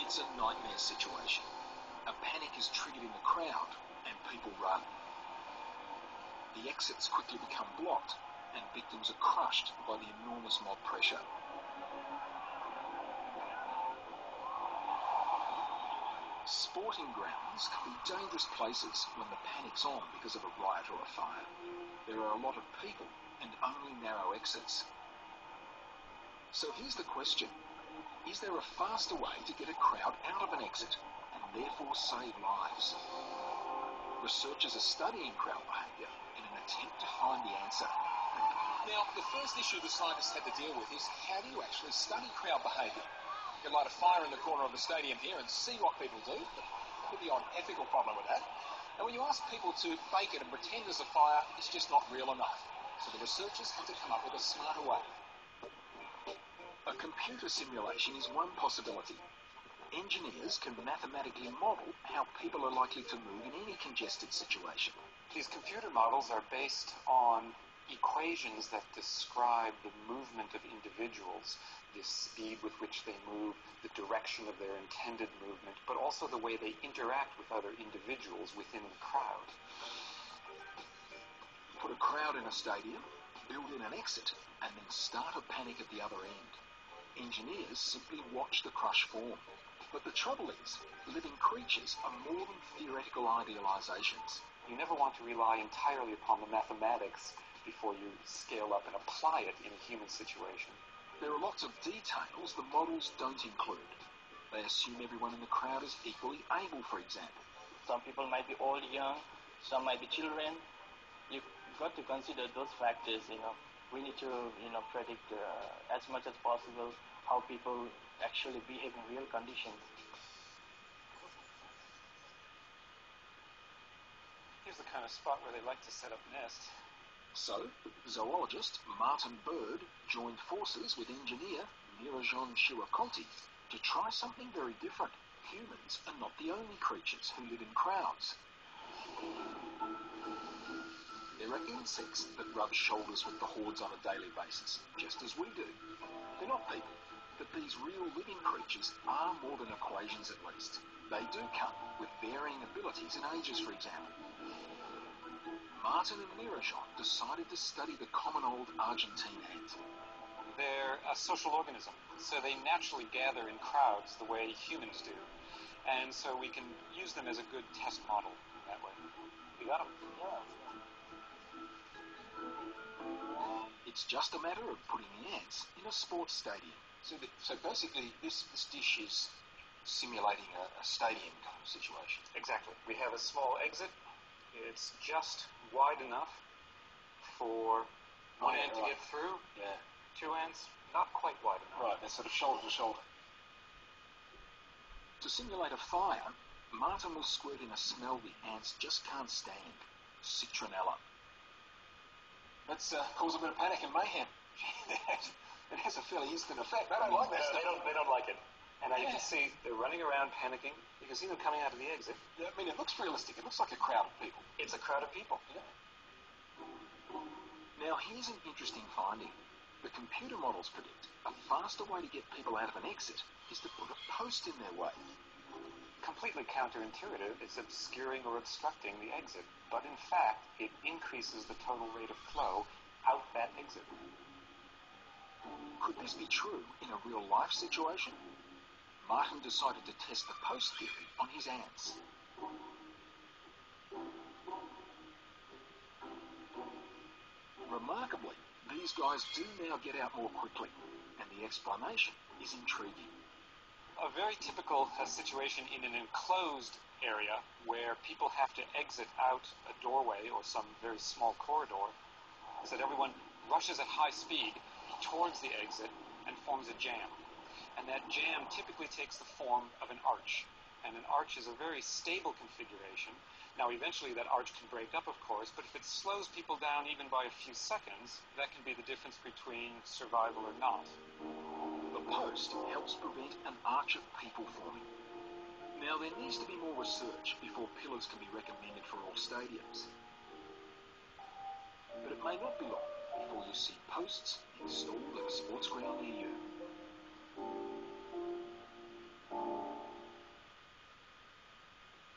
It's a nightmare situation. A panic is triggered in the crowd and people run. The exits quickly become blocked and victims are crushed by the enormous mob pressure. Sporting grounds can be dangerous places when the panic's on because of a riot or a fire. There are a lot of people and only narrow exits. So here's the question. Is there a faster way to get a crowd out of an exit and therefore save lives? Researchers are studying crowd behaviour in an attempt to find the answer. Now, the first issue the scientists had to deal with is how do you actually study crowd behaviour? You can light a fire in the corner of the stadium here and see what people do. There could be an ethical problem with that. And when you ask people to fake it and pretend there's a fire, it's just not real enough. So the researchers had to come up with a smarter way. A computer simulation is one possibility. Engineers can mathematically model how people are likely to move in any congested situation. These computer models are based on equations that describe the movement of individuals, the speed with which they move, the direction of their intended movement, but also the way they interact with other individuals within the crowd. Put a crowd in a stadium, build in an exit, and then start a panic at the other end. Engineers simply watch the crush form. But the trouble is, living creatures are more than theoretical idealizations. You never want to rely entirely upon the mathematics before you scale up and apply it in a human situation. There are lots of details the models don't include. They assume everyone in the crowd is equally able, for example. Some people might be old, young, some might be children. You've got to consider those factors, We need to, predict as much as possible how people actually behave in real conditions. Here's the kind of spot where they like to set up nests. So, zoologist Martin Bird joined forces with engineer Nirajan Shivakonti to try something very different. Humans are not the only creatures who live in crowds. There are insects that rub shoulders with the hordes on a daily basis, just as we do. They're not people, but these real living creatures are more than equations at least. They do come with varying abilities and ages, for example. Martin and Nirajan decided to study the common old Argentine ant. They're a social organism, so they naturally gather in crowds the way humans do. And so we can use them as a good test model that way. You got them? Yeah. It's just a matter of putting the ants in a sports stadium. So basically, this dish is simulating a stadium kind of situation. Exactly. We have a small exit. It's just wide enough for one ant to get through. Yeah. Two ants, not quite wide enough. Right, they're sort of shoulder to shoulder. To simulate a fire, Martin will squirt in a smell the ants just can't stand: citronella. That's caused a bit of panic and mayhem. It has a fairly instant effect. They don't like that stuff. They don't like it. And now you can see they're running around panicking. You can see them coming out of the exit. Yeah, I mean, it looks realistic. It looks like a crowd of people. It's a crowd of people. Yeah. Now, here's an interesting finding. The computer models predict a faster way to get people out of an exit is to put a post in their way. Completely counterintuitive. It's obscuring or obstructing the exit. But in fact, it increases the total rate of flow out that exit. Could this be true in a real-life situation? Martin decided to test the post theory on his ants. Remarkably, these guys do now get out more quickly, and the explanation is intriguing. A very typical situation in an enclosed area where people have to exit out a doorway or some very small corridor is that everyone rushes at high speed towards the exit and forms a jam. And that jam typically takes the form of an arch. And an arch is a very stable configuration. Now, eventually that arch can break up, of course, but if it slows people down even by a few seconds, that can be the difference between survival or not. The post helps prevent an arch of people forming. Now, there needs to be more research before pillars can be recommended for all stadiums. But it may not be long before you see posts installed